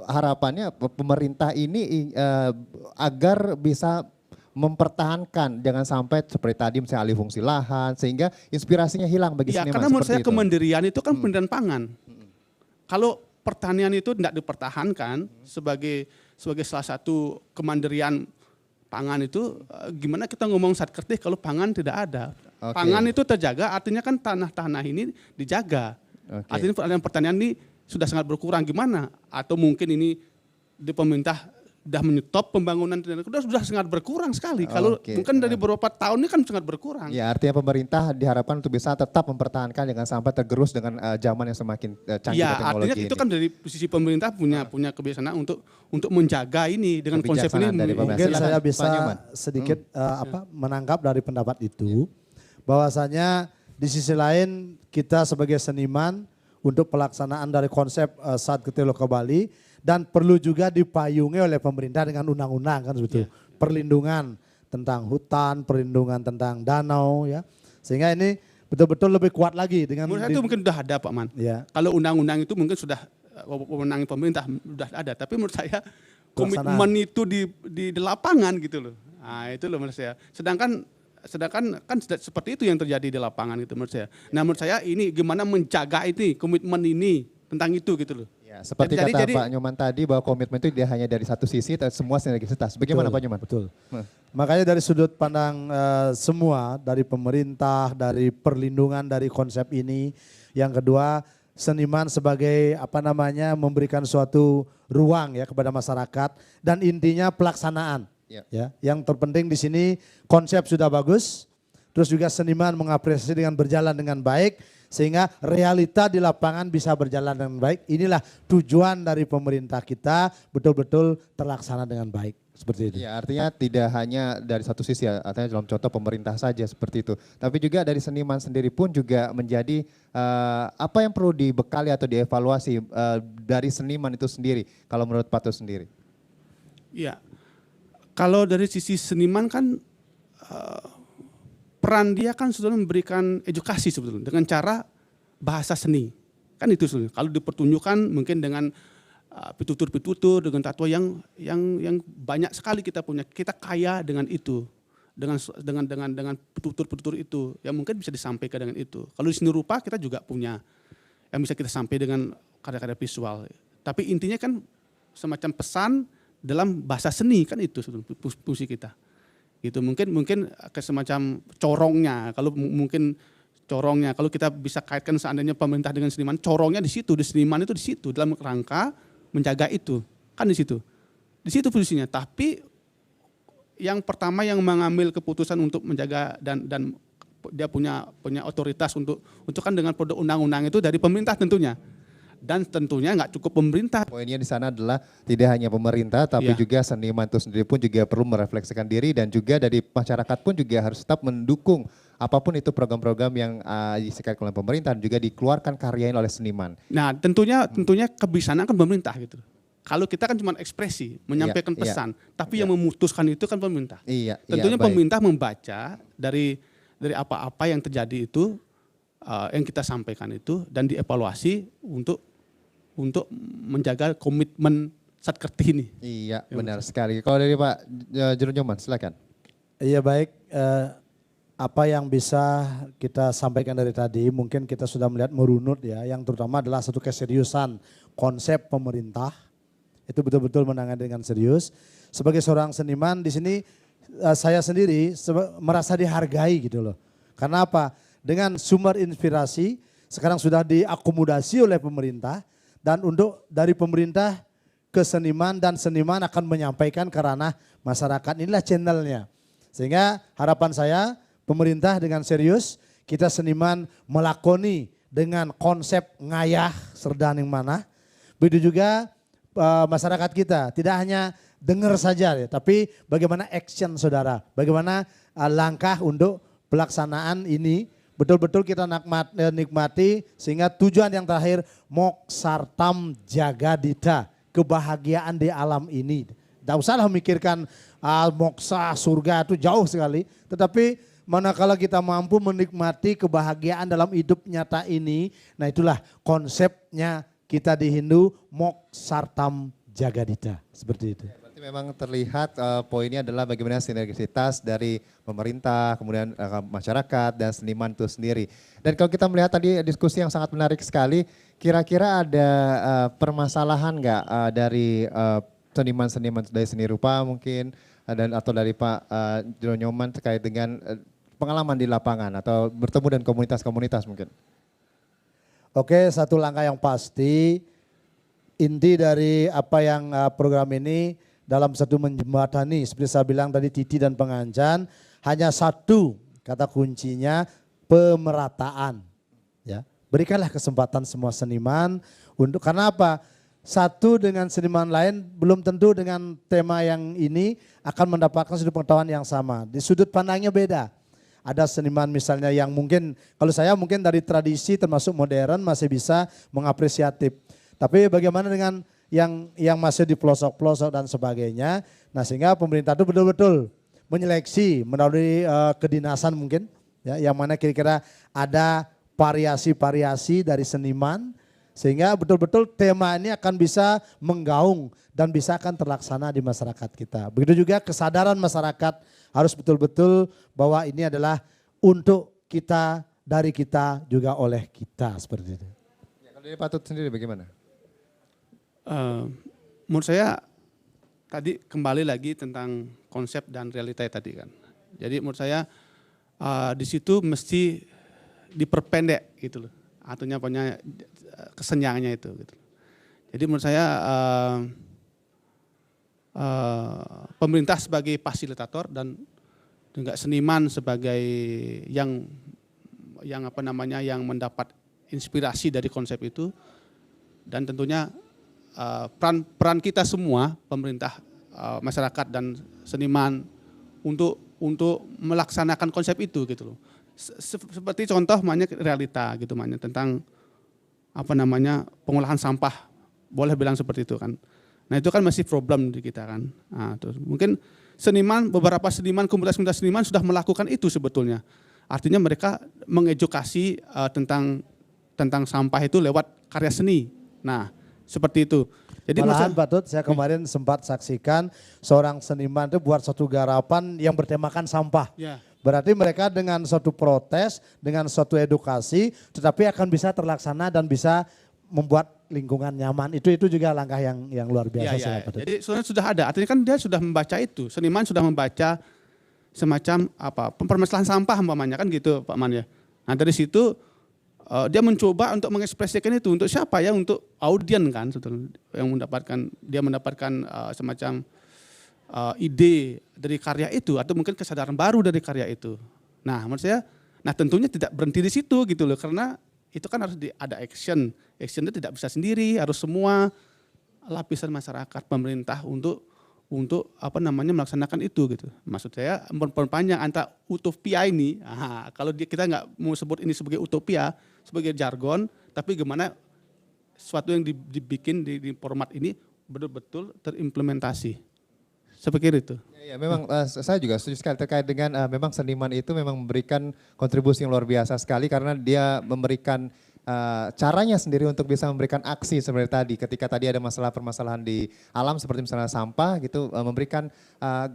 harapannya pemerintah ini agar bisa mempertahankan, jangan sampai seperti tadi misalnya alih fungsi lahan sehingga inspirasinya hilang bagi seniman. Karena menurut saya kemandirian itu kan pendirian pangan. Kalau pertanian itu tidak dipertahankan sebagai salah satu kemandirian pangan itu, gimana kita ngomong Satkertih kalau pangan tidak ada. Pangan itu terjaga, artinya kan tanah-tanah ini dijaga. Artinya pertanian ini sudah sangat berkurang, gimana? Atau mungkin ini di pemerintah sudah menyetop pembangunan, sudah sangat berkurang sekali. Kalau mungkin dari beberapa tahun ini kan sangat berkurang. Ya, artinya pemerintah diharapkan untuk bisa tetap mempertahankan, jangan sampai tergerus dengan zaman yang semakin canggih teknologi. Artinya itu kan dari sisi pemerintah punya kebiasaan untuk menjaga ini dengan konsep ini. Mungkin saya bisa sedikit menangkap dari pendapat itu, bahwasanya di sisi lain kita sebagai seniman untuk pelaksanaan dari konsep Satkertih ke Bali dan perlu juga dipayungi oleh pemerintah dengan undang-undang kan sebetulnya. Perlindungan tentang hutan, perlindungan tentang danau ya. Sehingga ini betul-betul lebih kuat lagi dengan menurut saya itu mungkin sudah ada Pak Man. Ya. Kalau undang-undang itu mungkin sudah wewenang pemerintah sudah ada, tapi menurut saya komitmen itu di lapangan gitu loh. Nah, itu loh menurut saya. Sedangkan kan seperti itu yang terjadi di lapangan gitu menurut saya. Nah, menurut saya ini gimana menjaga ini komitmen ini tentang itu gitu loh. Ya, seperti kata Pak Nyoman tadi bahwa komitmen itu tidak hanya dari satu sisi, tapi semua sinergisitas. Bagaimana Pak Nyoman? Betul. Makanya dari sudut pandang semua, dari pemerintah, dari perlindungan dari konsep ini. Yang kedua, seniman sebagai memberikan suatu ruang ya kepada masyarakat dan intinya pelaksanaan. Ya, yang terpenting di sini konsep sudah bagus, terus juga seniman mengapresiasi dengan berjalan dengan baik, sehingga realita di lapangan bisa berjalan dengan baik. Inilah tujuan dari pemerintah kita betul-betul terlaksana dengan baik. Seperti itu. Ya, artinya tidak hanya dari satu sisi ya, artinya dalam contoh pemerintah saja seperti itu. Tapi juga dari seniman sendiri pun juga menjadi apa yang perlu dibekali atau dievaluasi dari seniman itu sendiri kalau menurut Pak Tus sendiri. Iya, kalau dari sisi seniman kan peran dia kan sudah memberikan edukasi sebetulnya dengan cara bahasa seni. Kan itu sebetulnya. Kalau dipertunjukkan mungkin dengan pitutur-pitutur, dengan tatua yang banyak sekali kita punya. Kita kaya dengan itu. Dengan pitutur-pitutur itu yang mungkin bisa disampaikan dengan itu. Kalau di seni rupa kita juga punya yang bisa kita sampaikan dengan karya-karya visual. Tapi intinya kan semacam pesan dalam bahasa seni, kan itu fungsi kita. Gitu mungkin ke semacam corongnya. Kalau mungkin corongnya, kalau kita bisa kaitkan seandainya pemerintah dengan seniman, corongnya di situ, di seniman itu di situ dalam rangka menjaga itu, kan di situ posisinya. Tapi yang pertama yang mengambil keputusan untuk menjaga dan dia punya otoritas untuk kan dengan produk undang-undang itu dari pemerintah tentunya. Dan tentunya nggak cukup pemerintah. Poinnya di sana adalah tidak hanya pemerintah, tapi juga seniman itu sendiri pun juga perlu merefleksikan diri, dan juga dari masyarakat pun juga harus tetap mendukung apapun itu program-program yang disesuaikan oleh pemerintah dan juga dikeluarkan karyanya oleh seniman. Nah tentunya kebiasaan kan pemerintah gitu. Kalau kita kan cuma ekspresi, menyampaikan pesan, tapi yang memutuskan itu kan pemerintah. Tentunya pemerintah membaca dari apa-apa yang terjadi itu, yang kita sampaikan itu, dan dievaluasi untuk menjaga komitmen Satkerti ini. Iya, benar sekali. Kalau dari Pak Jero Nyoman, silakan. Iya baik, apa yang bisa kita sampaikan dari tadi, mungkin kita sudah melihat merunut ya, yang terutama adalah satu keseriusan konsep pemerintah, itu betul-betul menangani dengan serius. Sebagai seorang seniman di sini, saya sendiri merasa dihargai gitu loh. Karena apa? Dengan sumber inspirasi sekarang sudah diakomodasi oleh pemerintah, dan dari pemerintah ke seniman, dan seniman akan menyampaikan ke ranah masyarakat. Inilah channelnya. Sehingga harapan saya pemerintah dengan serius, kita seniman melakoni dengan konsep ngayah serdaning mana. Begitu juga masyarakat kita tidak hanya dengar saja ya, tapi bagaimana action saudara, bagaimana langkah untuk pelaksanaan ini betul-betul kita nikmati, sehingga tujuan yang terakhir moksartam jagadita, kebahagiaan di alam ini. Tidak usahlah memikirkan moksa surga itu jauh sekali, tetapi manakala kita mampu menikmati kebahagiaan dalam hidup nyata ini, nah itulah konsepnya kita di Hindu, moksartam jagadita, seperti itu. Memang terlihat poinnya adalah bagaimana sinergisitas dari pemerintah, kemudian masyarakat dan seniman itu sendiri. Dan kalau kita melihat tadi diskusi yang sangat menarik sekali, kira-kira ada permasalahan nggak dari seniman-seniman dari seni rupa mungkin, dan atau dari Pak Jero Nyoman terkait dengan pengalaman di lapangan atau bertemu dengan komunitas-komunitas mungkin? Oke, satu langkah yang pasti, inti dari apa yang program ini dalam satu menjembatani, seperti saya bilang tadi, Titi dan Penganjan, hanya satu kata kuncinya, pemerataan. Ya, berikanlah kesempatan semua seniman untuk, karena apa? Satu dengan seniman lain belum tentu dengan tema yang ini akan mendapatkan sudut pengetahuan yang sama. Di sudut pandangnya beda. Ada seniman misalnya yang mungkin, kalau saya mungkin dari tradisi termasuk modern masih bisa mengapresiatif. Tapi bagaimana dengan yang masih di pelosok-pelosok dan sebagainya. Nah sehingga pemerintah itu betul-betul menyeleksi melalui kedinasan mungkin, ya, yang mana kira-kira ada variasi-variasi dari seniman, sehingga betul-betul tema ini akan bisa menggaung dan bisa akan terlaksana di masyarakat kita. Begitu juga kesadaran masyarakat harus betul-betul bahwa ini adalah untuk kita, dari kita, juga oleh kita, seperti itu. Ya, kalau dari Pak Tut sendiri bagaimana? Menurut saya tadi kembali lagi tentang konsep dan realita tadi kan. Jadi menurut saya di situ mesti diperpendek gitu loh. Artinya punya kesenjangannya itu gitu. Jadi menurut saya pemerintah sebagai fasilitator dan juga seniman sebagai yang mendapat inspirasi dari konsep itu, dan tentunya peran kita semua, pemerintah, masyarakat dan seniman untuk melaksanakan konsep itu gitu loh. Seperti contoh realita gitu tentang pengolahan sampah, boleh bilang seperti itu kan. Nah itu kan masih problem di kita kan. Nah, terus mungkin beberapa seniman, komunitas seniman sudah melakukan itu sebetulnya. Artinya mereka mengedukasi tentang sampah itu lewat karya seni. Nah seperti itu. Jadi malahan Pak Tut, saya kemarin sempat saksikan seorang seniman itu buat suatu garapan yang bertemakan sampah. Ya. Berarti mereka dengan suatu protes, dengan suatu edukasi, tetapi akan bisa terlaksana dan bisa membuat lingkungan nyaman. Itu juga langkah yang luar biasa. Ya. Jadi sebenarnya sudah ada, artinya kan dia sudah membaca itu. Seniman sudah membaca semacam permasalahan sampah umpamanya kan gitu Pak Man ya. Nah dari situ dia mencoba untuk mengekspresikan itu untuk siapa ya, untuk audien kan sebetulnya, yang mendapatkan semacam ide dari karya itu atau mungkin kesadaran baru dari karya itu. Nah menurut saya, tentunya tidak berhenti di situ gitu loh, karena itu kan harus ada action itu tidak bisa sendiri, harus semua lapisan masyarakat, pemerintah untuk melaksanakan itu gitu. Maksud saya memperpanjang antara utopia ini, kalau kita nggak mau sebut ini sebagai utopia, sebagai jargon, tapi gimana sesuatu yang dibikin di format ini betul-betul terimplementasi. Saya pikir itu. Ya, memang saya juga setuju sekali terkait dengan memang seniman itu memang memberikan kontribusi yang luar biasa sekali karena dia memberikan caranya sendiri untuk bisa memberikan aksi seperti tadi. Ketika tadi ada permasalahan di alam seperti misalnya sampah gitu, memberikan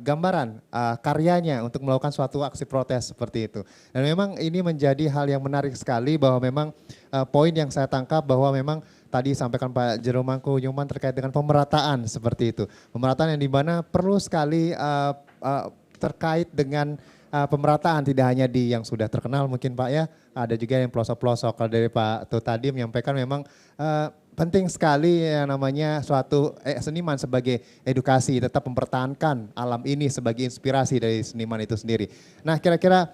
gambaran karyanya untuk melakukan suatu aksi protes seperti itu. Dan memang ini menjadi hal yang menarik sekali bahwa memang poin yang saya tangkap bahwa memang tadi sampaikan Pak Jero Mangkunegara terkait dengan pemerataan seperti itu. Pemerataan yang dimana perlu sekali terkait dengan pemerataan tidak hanya di yang sudah terkenal mungkin Pak ya, ada juga yang pelosok-pelosok. Kalau dari Pak Tut tadi menyampaikan memang penting sekali yang namanya suatu seniman sebagai edukasi, tetap mempertahankan alam ini sebagai inspirasi dari seniman itu sendiri. Nah kira-kira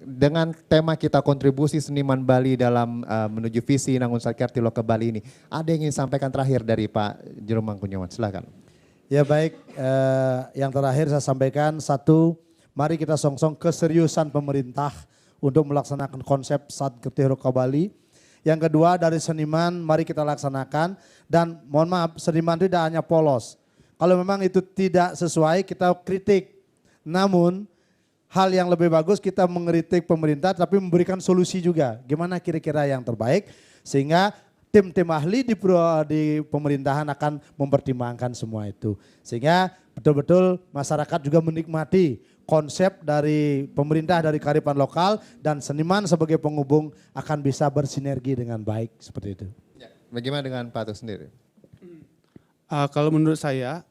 dengan tema kita kontribusi seniman Bali dalam menuju visi Nangun Satker Tiloka Bali ini, ada yang ingin disampaikan terakhir dari Pak Jero Mangkunegara, silakan. Ya baik, yang terakhir saya sampaikan satu, mari kita song-song keseriusan pemerintah untuk melaksanakan konsep Satker Tiloka Bali. Yang kedua dari seniman mari kita laksanakan, dan mohon maaf seniman tidak hanya polos. Kalau memang itu tidak sesuai kita kritik, namun hal yang lebih bagus kita mengkritik pemerintah tapi memberikan solusi juga. Gimana kira-kira yang terbaik sehingga tim-tim ahli di pemerintahan akan mempertimbangkan semua itu. Sehingga betul-betul masyarakat juga menikmati konsep dari pemerintah, dari kearifan lokal, dan seniman sebagai penghubung akan bisa bersinergi dengan baik seperti itu. Ya. Bagaimana dengan Pak Tut sendiri? Kalau menurut saya,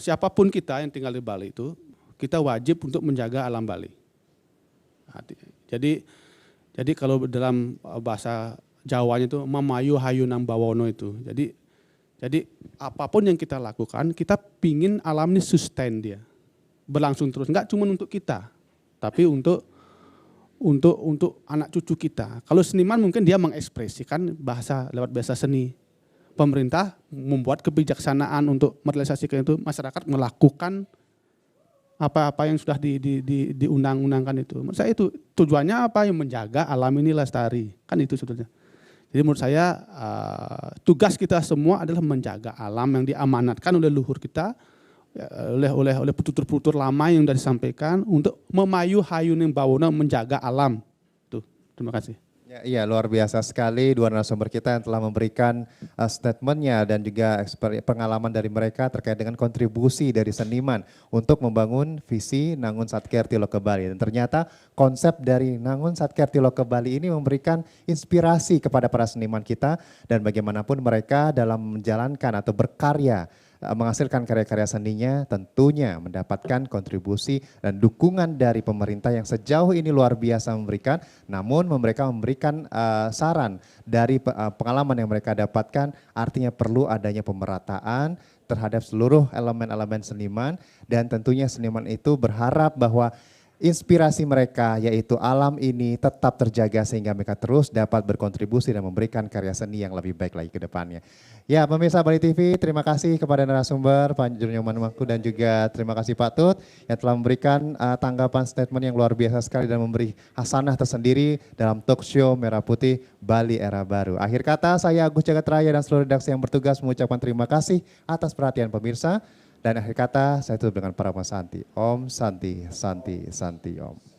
siapapun kita yang tinggal di Bali itu, kita wajib untuk menjaga alam Bali. Jadi kalau dalam bahasa Jawanya itu mamayu hayunang bawono itu. Jadi apapun yang kita lakukan, kita pingin alam ini sustain dia, berlangsung terus. Enggak cuma untuk kita, tapi untuk anak cucu kita. Kalau seniman mungkin dia mengekspresikan lewat bahasa seni. Pemerintah membuat kebijaksanaan untuk merealisasikan itu, masyarakat melakukan apa yang sudah diundang-undangkan itu. Menurut saya itu tujuannya apa? Yang menjaga alam ini lestari. Kan itu sebetulnya. Jadi menurut saya tugas kita semua adalah menjaga alam yang diamanatkan oleh leluhur kita, oleh petutur-petutur lama yang sudah disampaikan untuk memayu hayuning bawono, menjaga alam. Tuh, terima kasih. Iya, luar biasa sekali dua narasumber kita yang telah memberikan statementnya dan juga pengalaman dari mereka terkait dengan kontribusi dari seniman untuk membangun visi Nangun Satker Tiloka Bali. Dan ternyata konsep dari Nangun Satker Tiloka Bali ini memberikan inspirasi kepada para seniman kita dan bagaimanapun mereka dalam menjalankan atau berkarya, menghasilkan karya-karya seninya tentunya mendapatkan kontribusi dan dukungan dari pemerintah yang sejauh ini luar biasa memberikan, namun mereka memberikan saran dari pengalaman yang mereka dapatkan, artinya perlu adanya pemerataan terhadap seluruh elemen-elemen seniman dan tentunya seniman itu berharap bahwa inspirasi mereka yaitu alam ini tetap terjaga sehingga mereka terus dapat berkontribusi dan memberikan karya seni yang lebih baik lagi ke depannya. Ya pemirsa Bali TV, terima kasih kepada narasumber Pak Jurnyoman Mangku dan juga terima kasih Pak Tut yang telah memberikan tanggapan statement yang luar biasa sekali dan memberi hasanah tersendiri dalam talk show Merah Putih Bali Era Baru. Akhir kata saya Agus Jagat Raya dan seluruh redaksi yang bertugas mengucapkan terima kasih atas perhatian pemirsa. Dan akhir kata saya tutup dengan para Santi. Om Santi, Santi, Santi Om.